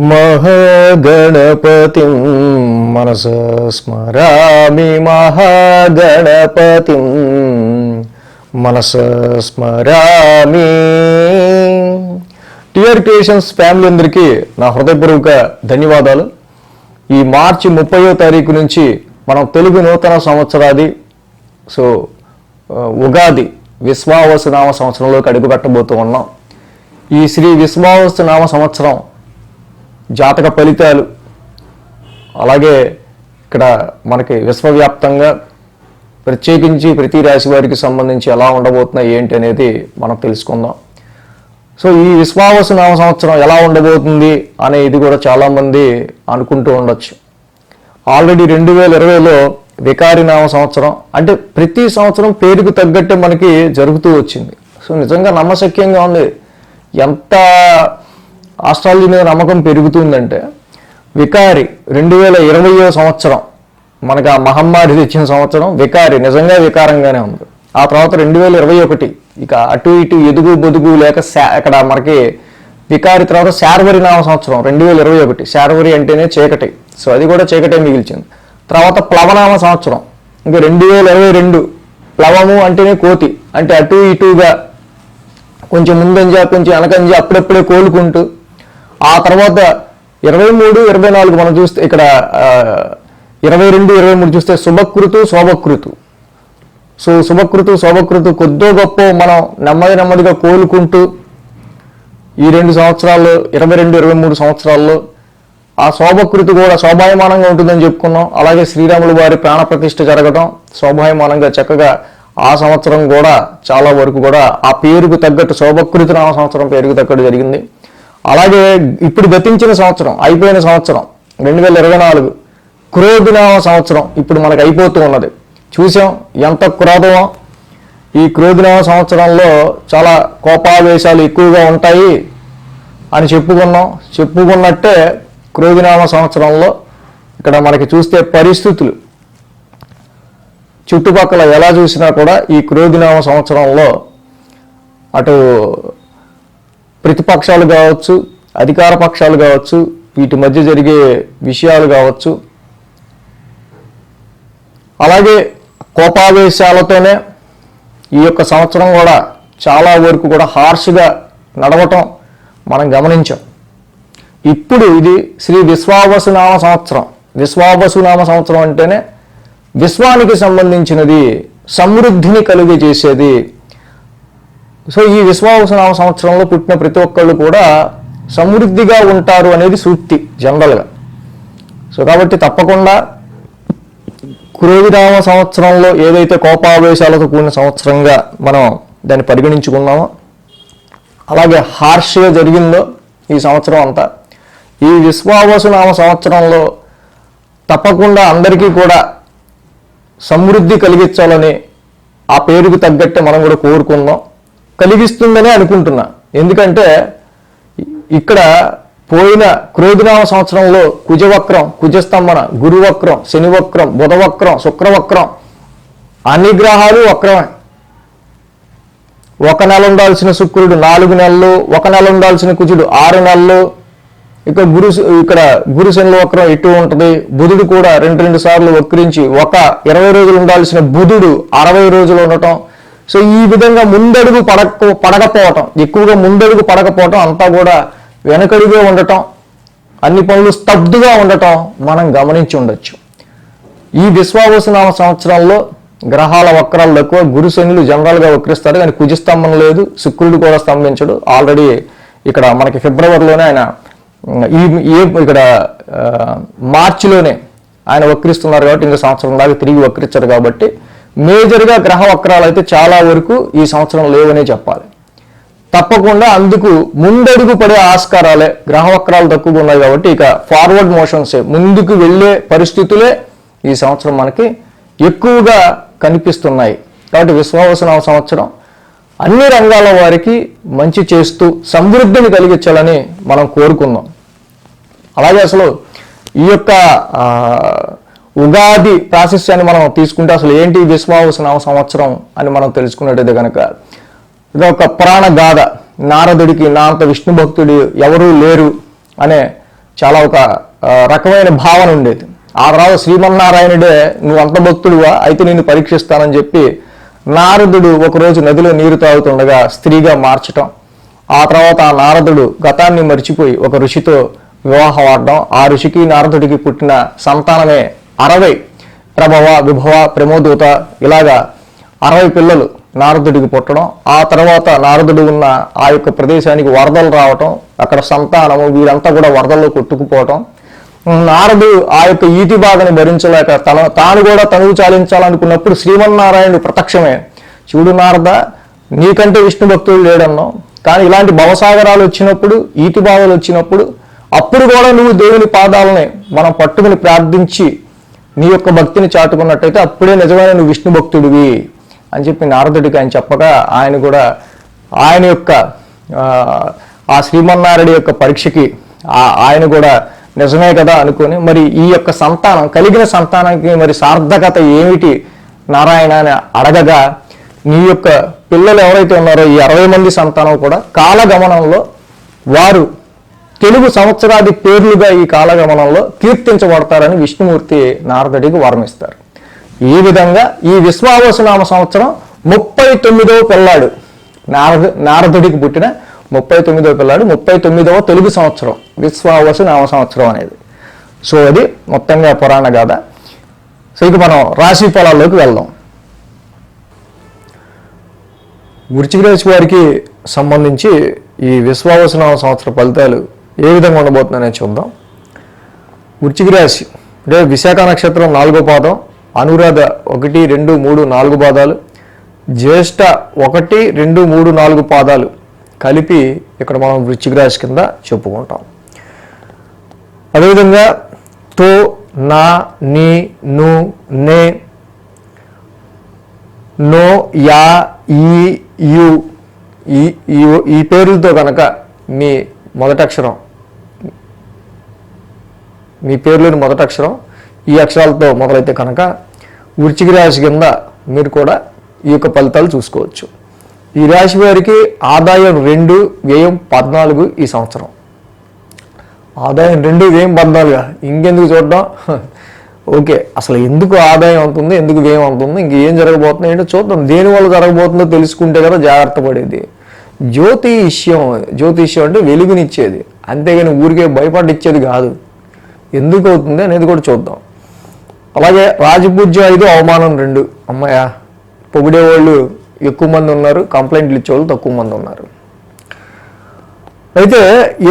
మహాగణపతిం మనస స్మరామి మహాగణపతిం మనస స్మరామి. టిఆర్ క్రియేషన్స్ ఫ్యామిలీ అందరికీ నా హృదయపూర్వక ధన్యవాదాలు. ఈ మార్చి 30వ తారీఖు నుంచి మనం తెలుగు నూతన సంవత్సరాది ఉగాది విశ్వావసు నామ సంవత్సరంలోకి అడుగుపెట్టబోతూ ఉన్నాం. ఈ శ్రీ విశ్వావసు నామ సంవత్సరం జాతక ఫలితాలు, అలాగే ఇక్కడ మనకి విశ్వవ్యాప్తంగా ప్రత్యేకించి ప్రతి రాశి వారికి సంబంధించి ఎలా ఉండబోతున్నాయి ఏంటి అనేది మనం తెలుసుకుందాం. ఈ విశ్వావసు నామ సంవత్సరం ఎలా ఉండబోతుంది అనేది కూడా చాలామంది అనుకుంటూ ఉండొచ్చు. ఆల్రెడీ 2020లో వికారి నామ సంవత్సరం, అంటే ప్రతి సంవత్సరం పేరుకు తగ్గట్టే మనకి జరుగుతూ వచ్చింది. నిజంగా నమ్మశక్యంగా ఉంది. ఎంత ఆస్ట్రాలజీ మీద నమ్మకం పెరుగుతుందంటే, వికారి 2020వ సంవత్సరం మనకు ఆ మహమ్మారి తెచ్చిన సంవత్సరం వికారి నిజంగా వికారంగానే ఉంది. ఆ తర్వాత 2021 ఇక అటు ఇటు ఎదుగు బొదుగు లేక ఇక్కడ మనకి వికారి తర్వాత శార్వరి నామ సంవత్సరం 2021. శార్వరి అంటేనే చీకటి, అది కూడా చీకటే మిగిల్చింది. తర్వాత ప్లవనామ సంవత్సరం ఇంకా 2022. ప్లవము అంటేనే కోతి, అంటే అటు ఇటుగా కొంచెం ముందంజ కొంచెం వెనకంజ అప్పుడప్పుడే కోలుకుంటూ. ఆ తర్వాత 23, 24 మనం చూస్తే ఇక్కడ 22, 23 చూస్తే శుభకృతు శోభకృతు. శుభకృతు శోభకృతు కొద్దో గొప్ప మనం నెమ్మదిగా కోలుకుంటూ ఈ 2 సంవత్సరాల్లో 22, 23 సంవత్సరాల్లో ఆ శోభకృతి కూడా శోభాయమానంగా ఉంటుందని చెప్పుకున్నాం. అలాగే శ్రీరాములు వారి ప్రాణప్రతిష్ఠ జరగడం శోభాయమానంగా చక్కగా ఆ సంవత్సరం కూడా చాలా వరకు కూడా ఆ పేరుకు తగ్గట్టు శోభకృతి నామ సంవత్సరం పేరుకు తగ్గట్టు జరిగింది. అలాగే ఇప్పుడు గతించిన సంవత్సరం అయిపోయిన సంవత్సరం 2024 క్రోధినామ సంవత్సరం ఇప్పుడు మనకు అయిపోతూ ఉన్నది. చూసాం ఎంత క్రోధమో. ఈ క్రోధినామ సంవత్సరంలో చాలా కోపావేశాలు ఎక్కువగా ఉంటాయి అని చెప్పుకున్నట్టే క్రోధినామ సంవత్సరంలో ఇక్కడ మనకి చూస్తే పరిస్థితులు చుట్టుపక్కల ఎలా చూసినా కూడా ఈ క్రోధినామ సంవత్సరంలో అటు ప్రతిపక్షాలు కావచ్చు, అధికార పక్షాలు కావచ్చు, వీటి మధ్య జరిగే విషయాలు కావచ్చు, అలాగే కోపావేశాలతోనే ఈ యొక్క సంవత్సరం కూడా చాలా వరకు కూడా హార్ష్గా నడవటం మనం గమనించాం. ఇప్పుడు ఇది శ్రీ విశ్వావసు నామ సంవత్సరం. విశ్వావసు నామ సంవత్సరం అంటేనే విశ్వానికి సంబంధించినది, సమృద్ధిని కలుగజేసేది. ఈ విశ్వావసు నామ సంవత్సరంలో పుట్టిన ప్రతి ఒక్కళ్ళు కూడా సమృద్ధిగా ఉంటారు అనేది సూక్తి జనరల్గా. కాబట్టి తప్పకుండా క్రోధినామ సంవత్సరంలో ఏదైతే కోపావేశాలతో కూడిన సంవత్సరంగా మనం దాన్ని పరిగణించుకున్నామో, అలాగే హార్ష్గా జరిగిందో ఈ సంవత్సరం అంతా, ఈ విశ్వావసు నామ సంవత్సరంలో తప్పకుండా అందరికీ కూడా సమృద్ధి కలిగించాలని ఆ పేరుకు తగ్గట్టే మనం కూడా కోరుకుందాం. కలిగిస్తుందనే అనుకుంటున్నా. ఎందుకంటే ఇక్కడ పోయిన క్రోధినామ సంవత్సరంలో కుజవక్రం, కుజస్తంభన, గురువక్రం, శనివక్రం, బుధవక్రం, శుక్రవక్రం, అన్ని గ్రహాలు వక్రమే. 1 నెల ఉండాల్సిన శుక్రుడు 4 నెలలు, 1 నెల ఉండాల్సిన కుజుడు 6 నెలలు, ఇక్కడ గురు శనుల వక్రం ఇటు ఉంటుంది. బుధుడు కూడా 2 సార్లు వక్రించి 20 రోజులు ఉండాల్సిన బుధుడు 60 రోజులు ఉండటం. ఈ విధంగా ముందడుగు పడకపోవటం, ఎక్కువగా ముందడుగు పడకపోవటం, అంతా కూడా వెనకడుగే ఉండటం, అన్ని పనులు స్తబ్దుగా ఉండటం మనం గమనించి ఉండొచ్చు. ఈ విశ్వావసు నామ సంవత్సరంలో గ్రహాల వక్రాలు తక్కువ. గురు శనులు జనరల్గా వక్రిస్తారు, కానీ కుజస్తంభం లేదు, శుక్రుడు కూడా స్తంభించడు. ఆల్రెడీ ఇక్కడ మనకి ఫిబ్రవరిలోనే ఆయన ఇక్కడ మార్చిలోనే ఆయన వక్రిస్తున్నారు కాబట్టి ఇంకా సంవత్సరం దాకా తిరిగి వక్రించారు. కాబట్టి మేజర్గా గ్రహ వక్రాలు అయితే చాలా వరకు ఈ సంవత్సరం లేవనే చెప్పాలి. తప్పకుండా అందుకు ముందడుగు పడే ఆస్కారాలే, గ్రహ వక్రాలు తక్కువగా ఉన్నాయి కాబట్టి ఇక ఫార్వర్డ్ మోషన్సే, ముందుకు వెళ్ళే పరిస్థితులే ఈ సంవత్సరం మనకి ఎక్కువగా కనిపిస్తున్నాయి. కాబట్టి విశ్వావసు నామ సంవత్సరం అన్ని రంగాల వారికి మంచి చేస్తూ సమృద్ధిని కలిగించాలని మనం కోరుకుందాం. అలాగే అసలు ఈ యొక్క ఉగాది ప్రాశస్యాన్ని మనం తీసుకుంటే అసలు ఏంటి విశ్వావసు నామ సంవత్సరం అని మనం తెలుసుకున్నట్టయితే కనుక ఇది ఒక పురాణ గాథ. నారదుడికి నా అంత విష్ణు భక్తుడు ఎవరూ లేరు అనే చాలా ఒక రకమైన భావన ఉండేది. ఆ తర్వాత శ్రీమన్నారాయణుడే నువ్వు అంత భక్తుడువా, అయితే నిన్ను పరీక్షిస్తానని చెప్పి నారదుడు ఒకరోజు నదిలో నీరు తాగుతుండగా స్త్రీగా మార్చటం. ఆ తర్వాత ఆ నారదుడు గతాన్ని మర్చిపోయి ఒక ఋషితో వివాహం ఆడడం. ఆ ఋషికి నారదుడికి పుట్టిన సంతానమే 60 ప్రభవ, విభవ, ప్రమోదూత, ఇలాగా 60 పిల్లలు నారదుడికి పుట్టడం. ఆ తర్వాత నారదుడు ఉన్న ఆ యొక్క ప్రదేశానికి వరదలు రావటం, అక్కడ సంతానము వీరంతా కూడా వరదల్లో కొట్టుకుపోవటం. నారదు ఆ యొక్క ఈతి బాధను భరించలేక తాను కూడా తనువు చాలించాలనుకున్నప్పుడు శ్రీమన్నారాయణుడు ప్రత్యక్షమే, చూడు నారద, నీకంటే విష్ణు భక్తుడు లేడన్నావు, కానీ ఇలాంటి భవసాగరాలు వచ్చినప్పుడు, ఈతి బాధలు వచ్చినప్పుడు, అప్పుడు కూడా నువ్వు దేవుని పాదాలని మనం పట్టుకుని ప్రార్థించి నీ యొక్క భక్తిని చాటుకున్నట్టయితే అప్పుడే నిజమైన నువ్వు విష్ణు భక్తుడివి అని చెప్పి నారదుడికి ఆయన చెప్పగా ఆయన కూడా ఆయన యొక్క ఆ శ్రీమన్నారాయణ యొక్క పరీక్షకి ఆయన కూడా నిజమే కదా అనుకొని మరి ఈ యొక్క సంతానం కలిగిన సంతానానికి మరి సార్థకత ఏమిటి నారాయణ అని అడగగా, నీ యొక్క పిల్లలు ఎవరైతే ఉన్నారో ఈ 60 మంది సంతానం కూడా కాలగమనంలో వారు తెలుగు సంవత్సరాది పేర్లుగా ఈ కాలగమనంలో కీర్తించబడతారని విష్ణుమూర్తి నారదుడికి వరమిస్తారు. ఈ విధంగా ఈ విశ్వావసునామ సంవత్సరం 39వ పిల్లాడు, నారదుడికి పుట్టిన 39వ పిల్లాడు, 39వ తెలుగు సంవత్సరం విశ్వావసు నామ సంవత్సరం అనేది. సో అది మొత్తంగా పురాణ గాథ. సో ఇక మనం రాశి ఫలాల్లోకి వెళ్దాం. వృశ్చిక రాశి వారికి సంబంధించి ఈ విశ్వావసునామ సంవత్సర ఫలితాలు ఏ విధంగా ఉండబోతున్నాయని చూద్దాం. వృశ్చిక రాశి అంటే విశాఖ నక్షత్రం 4వ పాదం, అనురాధ 1, 2, 3, 4 పాదాలు, జ్యేష్ఠ 1, 2, 3, 4 పాదాలు కలిపి ఇక్కడ మనం వృశ్చిక రాశి కింద చెప్పుకుంటాం. అదేవిధంగా తో, నా, నీ, ను, నే, నో, యా, ఈ, యు ఈ పేర్లతో కనుక మీ మొదటి అక్షరం, మీ పేర్లోని మొదటి అక్షరం ఈ అక్షరాలతో మొదలైతే కనుక వృశ్చిక రాశి కింద మీరు కూడా ఈ యొక్క ఫలితాలు చూసుకోవచ్చు. ఈ రాశి వారికి ఆదాయం 2, వ్యయం 14 ఈ సంవత్సరం. ఆదాయం 2, వ్యయం 14, ఇంకెందుకు చూడడం. ఓకే, అసలు ఎందుకు ఆదాయం అవుతుంది, ఎందుకు వ్యయం అవుతుంది, ఇంకేం జరగబోతుంది ఏంటో చూద్దాం. దేనివల్ల జరగబోతుందో తెలుసుకుంటే కదా జాగ్రత్త పడేది. జ్యోతిష్యం అంటే వెలుగునిచ్చేది, అంతేగాని ఊరికే భయపడిచ్చేది కాదు. ఎందుకు అవుతుంది అనేది కూడా చూద్దాం. అలాగే రాజపూజ్యం 5, అవమానం 2. అమ్మాయ పొగిడేవాళ్ళు ఎక్కువ మంది ఉన్నారు, కంప్లైంట్లు ఇచ్చేవాళ్ళు తక్కువ మంది ఉన్నారు. అయితే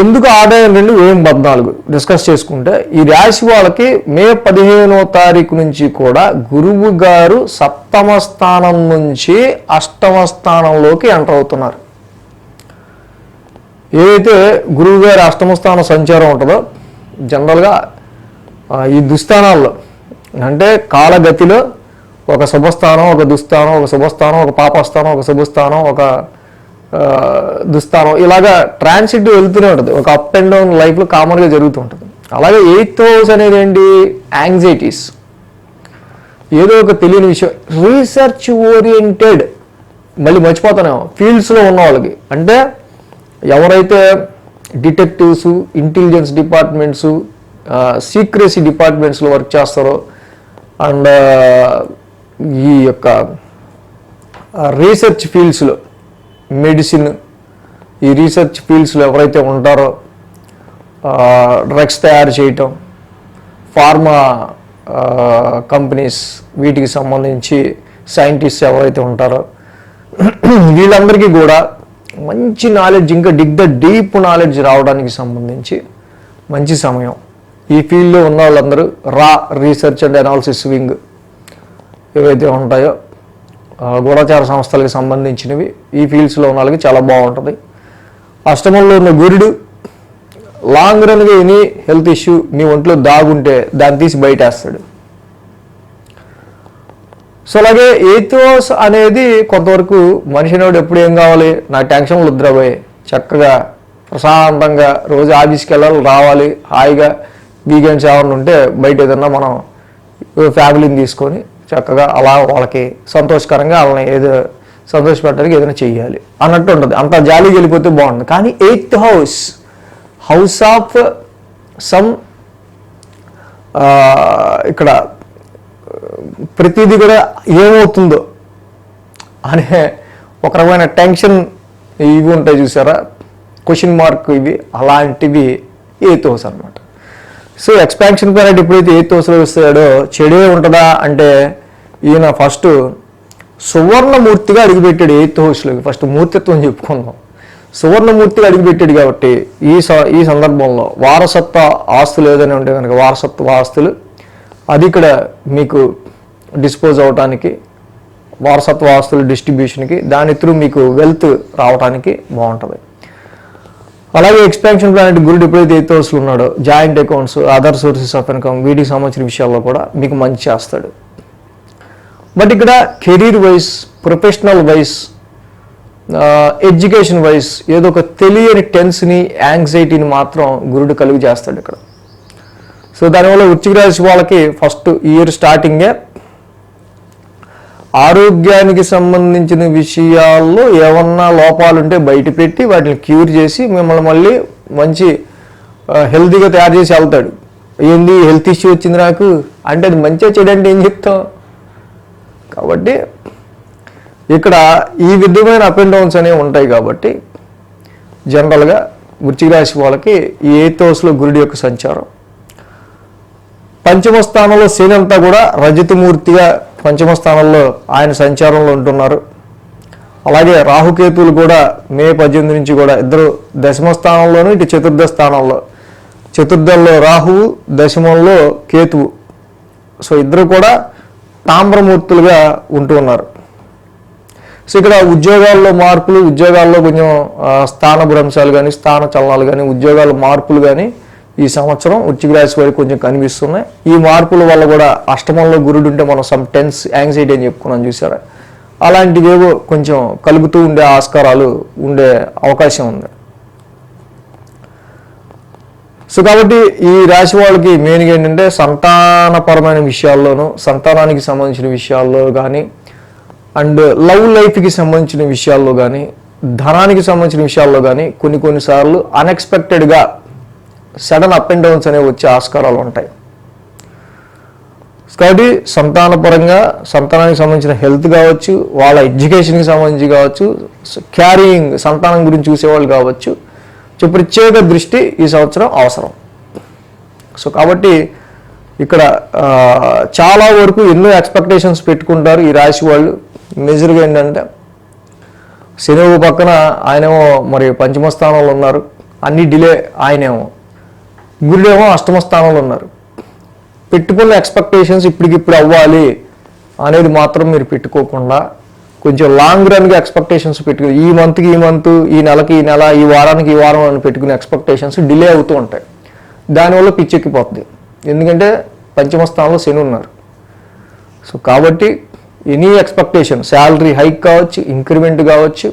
ఎందుకు ఆదాయం 2, వ్యయం 14 డిస్కస్ చేసుకుంటే, ఈ రాశి వాళ్ళకి మే 15వ తారీఖు నుంచి కూడా గురువు గారు 7వ స్థానం నుంచి 8వ స్థానంలోకి ఎంటర్ అవుతున్నారు. ఏదైతే గురువు గారి 8వ స్థానం సంచారం ఉంటుందో జనరల్గా ఈ దుస్థానాల్లో అంటే కాలగతిలో ఒక శుభస్థానం, ఒక దుస్థానం, ఒక శుభస్థానం, ఒక పాపస్థానం, ఒక శుభస్థానం, ఒక దుస్థానం, ఇలాగా ట్రాన్సిట్ వెళ్తూనే ఉంటుంది. ఒక అప్ అండ్ డౌన్ లైఫ్లో కామన్గా జరుగుతూ ఉంటుంది. అలాగే 8th హౌస్ అనేది ఏంటి, యాంగ్జైటీస్, ఏదో ఒక తెలియని విషయం, రీసెర్చ్ ఓరియంటెడ్, మళ్ళీ మర్చిపోతానేమో ఫీల్డ్స్లో ఉన్న వాళ్ళకి, అంటే ఎవరైతే డిటెక్టివ్స్, ఇంటెలిజెన్స్ డిపార్ట్మెంట్స్, సీక్రెసీ డిపార్ట్మెంట్స్లో వర్క్ చేస్తారో అండ్ ఈ యొక్క రీసెర్చ్ ఫీల్డ్స్లో మెడిసిన్, ఈ రీసెర్చ్ ఫీల్డ్స్లో ఎవరైతే ఉంటారో, డ్రగ్స్ తయారు చేయటం, ఫార్మా కంపెనీస్, వీటికి సంబంధించి సైంటిస్ట్ ఎవరైతే ఉంటారో వీళ్ళందరికీ కూడా మంచి నాలెడ్జ్, ఇంకా డీప్ నాలెడ్జ్ రావడానికి సంబంధించి మంచి సమయం. ఈ ఫీల్డ్లో ఉన్న వాళ్ళందరూ రీసెర్చ్ అండ్ అనాలిసిస్ వింగ్ ఏవైతే ఉంటాయో గూఢచార సంస్థలకు సంబంధించినవి, ఈ ఫీల్డ్స్లో ఉన్న వాళ్ళకి చాలా బాగుంటుంది. అష్టమంలో ఉన్న గురుడు లాంగ్ రన్గా ఎనీ హెల్త్ ఇష్యూ మీ ఒంట్లో దాగుంటే దాన్ని తీసి బయటేస్తాడు. సో అలాగే 8th హౌస్ అనేది కొంతవరకు మనిషినోడు ఎప్పుడు ఏం కావాలి, నా టెన్షన్లు వద్దురాబోయే, చక్కగా ప్రశాంతంగా రోజు ఆఫీస్కి వెళ్ళాలి, రావాలి, హాయిగా వీకెండ్స్ ఏమన్నా ఉంటే బయట ఏదన్నా మనం ఫ్యామిలీని తీసుకొని చక్కగా అలా వాళ్ళకి సంతోషకరంగా వాళ్ళని ఏదో సంతోషపెట్టడానికి ఏదైనా చెయ్యాలి అన్నట్టు ఉంటుంది. అంత జాలీగా వెళ్ళిపోతే బాగుంటుంది. కానీ 8th హౌస్ ఆఫ్ సమ్ ఇక్కడ ప్రతిదీ కూడా ఏమవుతుందో అనే ఒక రకమైన టెన్షన్ ఇవి ఉంటాయి చూసారా, క్వశ్చన్ మార్క్ ఇవి, అలాంటివి 8th హౌస్ అనమాట. సో ఎక్స్పాన్షన్ ప్లానెట్ ఎప్పుడైతే 8th హౌస్లో వస్తాడో చెడే ఉంటుందా అంటే ఈయన ఫస్ట్ సువర్ణమూర్తిగా అడుగుపెట్టాడు 8th హౌస్లోకి. ఫస్ట్ మూర్తిత్వం చెప్పుకుందాం. సువర్ణమూర్తిగా అడుగుపెట్టాడు కాబట్టి ఈ సందర్భంలో వారసత్వ ఆస్తులు ఏదైనా ఉంటే కనుక వారసత్వ ఆస్తులు అది ఇక్కడ మీకు డిస్పోజ్ అవడానికి, వారసత్వ ఆస్తుల డిస్ట్రిబ్యూషన్కి, దాని త్రూ మీకు వెల్త్ రావడానికి బాగుంటుంది. అలాగే ఎక్స్పాన్షన్ ప్లానెట్ గురుడు ఎప్పుడైతే 8th హౌస్లో ఉన్నాడో joint accounts, other sources of income వీటికి సంబంధించిన విషయాల్లో కూడా మీకు మంచి చేస్తాడు. బట్ ఇక్కడ career wise, professional wise, education wise ఏదో ఒక తెలియని టెన్స్ని, యాంగ్జైటీని మాత్రం గురుడు కలుగు చేస్తాడు ఇక్కడ. సో దానివల్ల వృశ్చిక రాశి వాళ్ళకి ఫస్ట్ ఇయర్ స్టార్టింగే ఆరోగ్యానికి సంబంధించిన విషయాల్లో ఏమన్నా లోపాలు ఉంటే బయట పెట్టి వాటిని క్యూర్ చేసి మిమ్మల్ని మళ్ళీ మంచి హెల్తీగా తయారు చేసి వెళ్తాడు. ఏంది హెల్త్ ఇష్యూ వచ్చింది నాకు అంటే అది మంచిగా చెడంటే ఏం చెప్తాం. కాబట్టి ఇక్కడ ఈ విధమైన అప్ అండ్ డౌన్స్ అనేవి ఉంటాయి. కాబట్టి జనరల్గా వృశ్చిక రాశి వాళ్ళకి ఈ 8th హౌస్లో గురుడి యొక్క సంచారం, పంచమ స్థానంలో శని అంతా కూడా రజతమూర్తిగా పంచమ స్థానంలో ఆయన సంచారంలో ఉంటున్నారు. అలాగే రాహుకేతువులు కూడా మే 18 నుంచి కూడా ఇద్దరు దశమ స్థానంలోను, ఇటు చతుర్థ స్థానంలో, చతుర్థంలో రాహువు, దశమంలో కేతువు. సో ఇద్దరు కూడా తామ్రమూర్తులుగా ఉంటూ ఉన్నారు. సో ఇక్కడ ఉద్యోగాల్లో మార్పులు, ఉద్యోగాల్లో కొంచెం స్థాన భ్రంశాలు కానీ, స్థాన చలనాలు కానీ, ఉద్యోగాల మార్పులు కానీ ఈ సంవత్సరం వృశ్చిక రాశి వారికి కొంచెం కనిపిస్తున్నాయి. ఈ మార్పుల వల్ల కూడా అష్టమంలో గురుడు ఉంటే మనం సమ్ టెన్స్, యాంగ్జైటీ అని చెప్పుకున్నాం చూసారా, అలాంటివేవో కొంచెం కలుగుతూ ఉండే ఆస్కారాలు ఉండే అవకాశం ఉంది. సో కాబట్టి ఈ రాశి వాళ్ళకి మెయిన్గా ఏంటంటే సంతానపరమైన విషయాల్లోనూ, సంతానానికి సంబంధించిన విషయాల్లో కానీ, అండ్ లవ్ లైఫ్కి సంబంధించిన విషయాల్లో కానీ, ధనానికి సంబంధించిన విషయాల్లో కానీ కొన్నిసార్లు అన్ఎక్స్పెక్టెడ్గా సడన్ అప్ అండ్ డౌన్స్ అనేవి వచ్చే ఆస్కారాలు ఉంటాయి. కాబట్టి సంతానపరంగా, సంతానానికి సంబంధించిన హెల్త్ కావచ్చు, వాళ్ళ ఎడ్యుకేషన్కి సంబంధించి కావచ్చు, క్యారింగ్ సంతానం గురించి చూసేవాళ్ళు కావచ్చు, సో ప్రత్యేక దృష్టి ఈ సంవత్సరం అవసరం. సో కాబట్టి ఇక్కడ చాలా వరకు ఎన్నో ఎక్స్పెక్టేషన్స్ పెట్టుకుంటారు ఈ రాశి వాళ్ళు. మేజర్గా ఏంటంటే శని పక్కన ఆయనేమో మరి పంచమ స్థానంలో ఉన్నారు, అన్ని డిలే. ఆయనేమో గురుడేమో అష్టమ స్థానంలో ఉన్నారు. పెట్టుకున్న ఎక్స్పెక్టేషన్స్ ఇప్పటికిప్పుడు అవ్వాలి అనేది మాత్రం మీరు పెట్టుకోకుండా కొంచెం లాంగ్ రన్గా ఎక్స్పెక్టేషన్స్ పెట్టుకుని ఈ మంత్కి ఈ మంత్, ఈ నెలకి ఈ నెల, ఈ వారానికి ఈ వారం అని పెట్టుకునే ఎక్స్పెక్టేషన్స్ డిలే అవుతూ ఉంటాయి. దానివల్ల పిచ్చెక్కిపోతుంది. ఎందుకంటే పంచమ స్థానంలో శని ఉన్నారు. సో కాబట్టి ఎనీ ఎక్స్పెక్టేషన్, శాలరీ హైక్ కావచ్చు, ఇంక్రిమెంట్ కావచ్చు,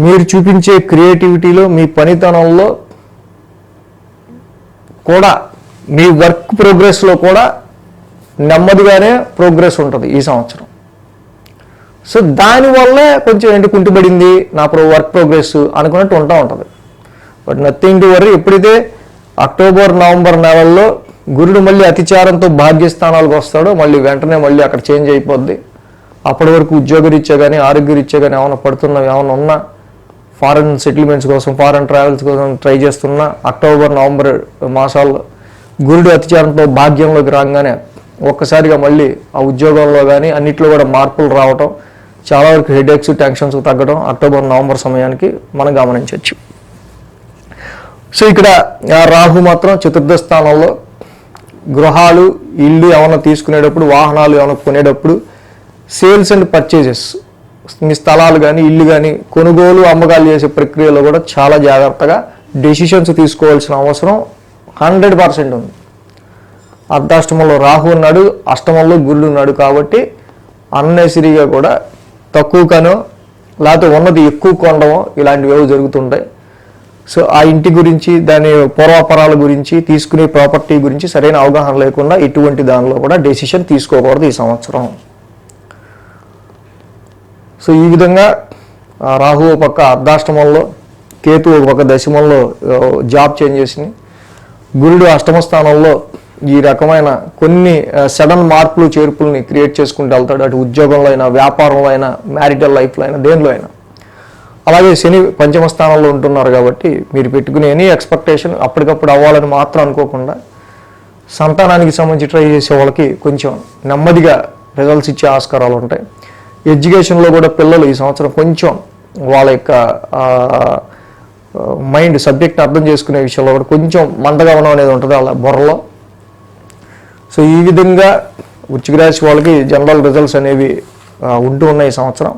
మీరు చూపించే క్రియేటివిటీలో, మీ పనితనంలో కూడా, మీ వర్క్ ప్రోగ్రెస్లో కూడా నెమ్మదిగానే ప్రోగ్రెస్ ఉంటుంది ఈ సంవత్సరం. సో దానివల్లే కొంచెం ఏంటి కుంటుపడింది నా వర్క్ ప్రోగ్రెస్ అనుకున్నట్టు ఉంటుంది. But nothing to worry. ఎప్పుడైతే అక్టోబర్, నవంబర్ నెలల్లో గురుడు మళ్ళీ అతిచారంతో భాగ్యస్థానాలకు వస్తాడో మళ్ళీ వెంటనే మళ్ళీ అక్కడ చేంజ్ అయిపోద్ది. అప్పటి వరకు ఉద్యోగరీత్యా కానీ, ఆరోగ్యరీత్యా కానీ ఏమైనా పడుతున్నా, ఏమైనా ఉన్నా, ఫారెన్ సెటిల్మెంట్స్ కోసం, ఫారెన్ ట్రావెల్స్ కోసం ట్రై చేస్తున్నా, అక్టోబర్, నవంబర్ మాసాల్లో గురుడు అతిచారంతో భాగ్యంలోకి రాగానే ఒక్కసారిగా మళ్ళీ ఆ ఉద్యోగంలో కానీ అన్నిట్లో కూడా మార్పులు రావటం, చాలా వరకు హెడేక్స్, టెన్షన్స్ తగ్గడం అక్టోబర్, నవంబర్ సమయానికి మనం గమనించవచ్చు. సో ఇక్కడ రాహు మాత్రం చతుర్థ స్థానంలో గృహాలు, ఇల్లు ఏమైనా తీసుకునేటప్పుడు, వాహనాలు ఏమైనా కొనేటప్పుడు, సేల్స్ అండ్ పర్చేజెస్, మీ స్థలాలు కానీ, ఇల్లు కానీ కొనుగోలు, అమ్మకాలు చేసే ప్రక్రియలో కూడా చాలా జాగ్రత్తగా డెసిషన్స్ తీసుకోవాల్సిన అవసరం 100% ఉంది. అర్ధాష్టమంలో రాహు ఉన్నాడు, అష్టమంలో గురుడు ఉన్నాడు. కాబట్టి అన్నెసరీగా కూడా తక్కువగానో లేకపోతే ఉన్నది ఎక్కువ కొనడమో ఇలాంటివి జరుగుతుంటాయి. సో ఆ ఇంటి గురించి, దాని పూర్వాపరాల గురించి, తీసుకునే ప్రాపర్టీ గురించి సరైన అవగాహన లేకుండా ఇటువంటి దానిలో కూడా డెసిషన్ తీసుకోకూడదు ఈ సంవత్సరం. సో ఈ విధంగా రాహు పక్క అర్ధాష్టమంలో, కేతు ఒక పక్క దశమంలో జాబ్ చేంజ్ చేసింది. గురుడు అష్టమ స్థానంలో ఈ రకమైన కొన్ని సడన్ మార్పులు చేర్పుల్ని క్రియేట్ చేసుకుంటూ వెళ్తాడు. అటు ఉద్యోగంలో అయినా, వ్యాపారంలో అయినా, మ్యారిటల్ లైఫ్లో అయినా, దేనిలో అయినా. అలాగే శని పంచమ స్థానంలో ఉంటున్నారు కాబట్టి మీరు పెట్టుకునే ఎనీ ఎక్స్పెక్టేషన్ అప్పటికప్పుడు అవ్వాలని మాత్రం అనుకోకుండా సంతానానికి సంబంధించి ట్రై చేసే వాళ్ళకి కొంచెం నెమ్మదిగా రిజల్ట్స్ ఇచ్చే ఆస్కారాలు ఉంటాయి. ఎడ్యుకేషన్లో కూడా పిల్లలు ఈ సంవత్సరం కొంచెం వాళ్ళ యొక్క మైండ్ సబ్జెక్ట్ని అర్థం చేసుకునే విషయంలో కూడా కొంచెం మందగా ఉండడం అనేది ఉంటుంది వాళ్ళ బుర్రలో. సో ఈ విధంగా వృశ్చిక రాశి వాళ్ళకి జనరల్ రిజల్ట్స్ అనేవి ఉంటూ ఉన్నాయి ఈ సంవత్సరం.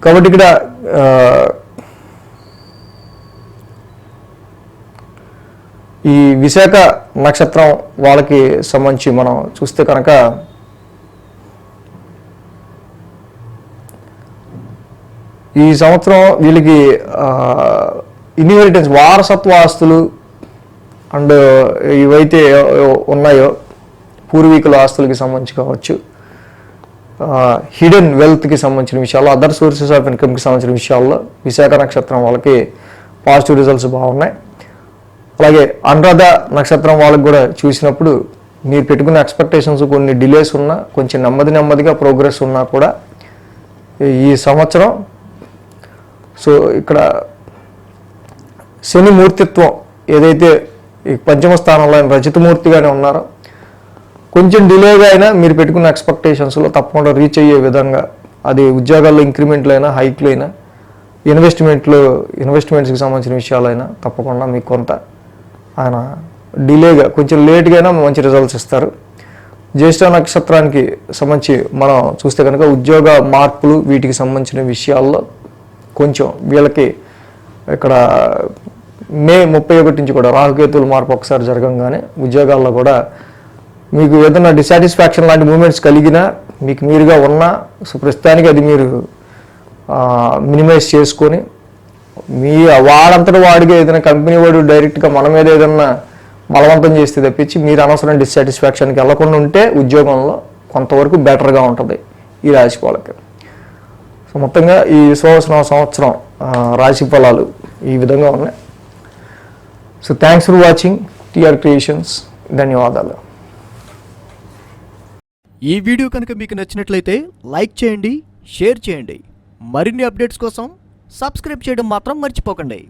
కాబట్టి ఇక్కడ ఈ విశాఖ నక్షత్రం వాళ్ళకి సంబంధించి మనం చూస్తే కనుక ఈ సంవత్సరం వీళ్ళకి ఇన్హెరిటెన్స్ వారసత్వ ఆస్తులు అండ్ ఇవైతే ఉన్నాయో పూర్వీకుల ఆస్తులకి సంబంధించి కావచ్చు, హిడెన్ వెల్త్కి సంబంధించిన విషయాల్లో, అదర్ సోర్సెస్ ఆఫ్ ఇన్కమ్కి సంబంధించిన విషయాల్లో విశాఖ నక్షత్రం వాళ్ళకి పాజిటివ్ రిజల్ట్స్ బాగున్నాయి. అలాగే అనురాధ నక్షత్రం వాళ్ళకి కూడా చూసినప్పుడు మీరు పెట్టుకున్న ఎక్స్పెక్టేషన్స్ కొన్ని డిలేస్ ఉన్నా, కొంచెం నెమ్మదిగా ప్రోగ్రెస్ ఉన్నా కూడా ఈ సంవత్సరం సో ఇక్కడ శని మూర్తిత్వం ఏదైతే ఈ పంచమ స్థానంలో ఆయన రజతమూర్తిగానే ఉన్నారో కొంచెం డిలేగా అయినా మీరు పెట్టుకున్న ఎక్స్పెక్టేషన్స్లో తప్పకుండా రీచ్ అయ్యే విధంగా, అది ఉద్యోగాల్లో ఇంక్రిమెంట్లు అయినా, హైక్లు అయినా, ఇన్వెస్ట్మెంట్స్కి సంబంధించిన విషయాలైనా తప్పకుండా మీకు కొంత ఆయన డిలేగా కొంచెం లేట్గా అయినా మంచి రిజల్ట్స్ ఇస్తారు. జ్యేష్ఠ నక్షత్రానికి సంబంధించి మనం చూస్తే కనుక ఉద్యోగ మార్పులు వీటికి సంబంధించిన విషయాల్లో కొంచెం వీళ్ళకి ఇక్కడ మే 31 నుంచి కూడా రాహుకేతువుల మార్పు ఒకసారి జరగంగానే ఉద్యోగాల్లో కూడా మీకు ఏదైనా డిసాటిస్ఫాక్షన్ లాంటి మూమెంట్స్ కలిగినా, మీకు మీరుగా ఉన్నా, సో ప్రస్తుతానికి అది మీరు మినిమైజ్ చేసుకొని వాడంతటా వాడిగా ఏదైనా కంపెనీ వాడు డైరెక్ట్గా మన మీద ఏదైనా బలవంతం చేస్తే తప్పించి మీరు అనవసరం డిస్సాటిస్ఫాక్షన్కి వెళ్లకుండా ఉంటే ఉద్యోగంలో కొంతవరకు బెటర్గా ఉంటుంది ఈ రాశి వాళ్ళకి. సో మొత్తంగా ఈ సంవత్సరం రాశి ఫలాలు ఈ విధంగా ఉన్నాయి. So thanks for watching TR creations. ధన్యవాదాలు. ఈ వీడియో కనుక మీకు నచ్చినట్లయితే లైక్ చేయండి, షేర్ చేయండి. మరిన్ని అప్డేట్స్ కోసం సబ్స్క్రైబ్ చేయడం మాత్రం మర్చిపోకండి.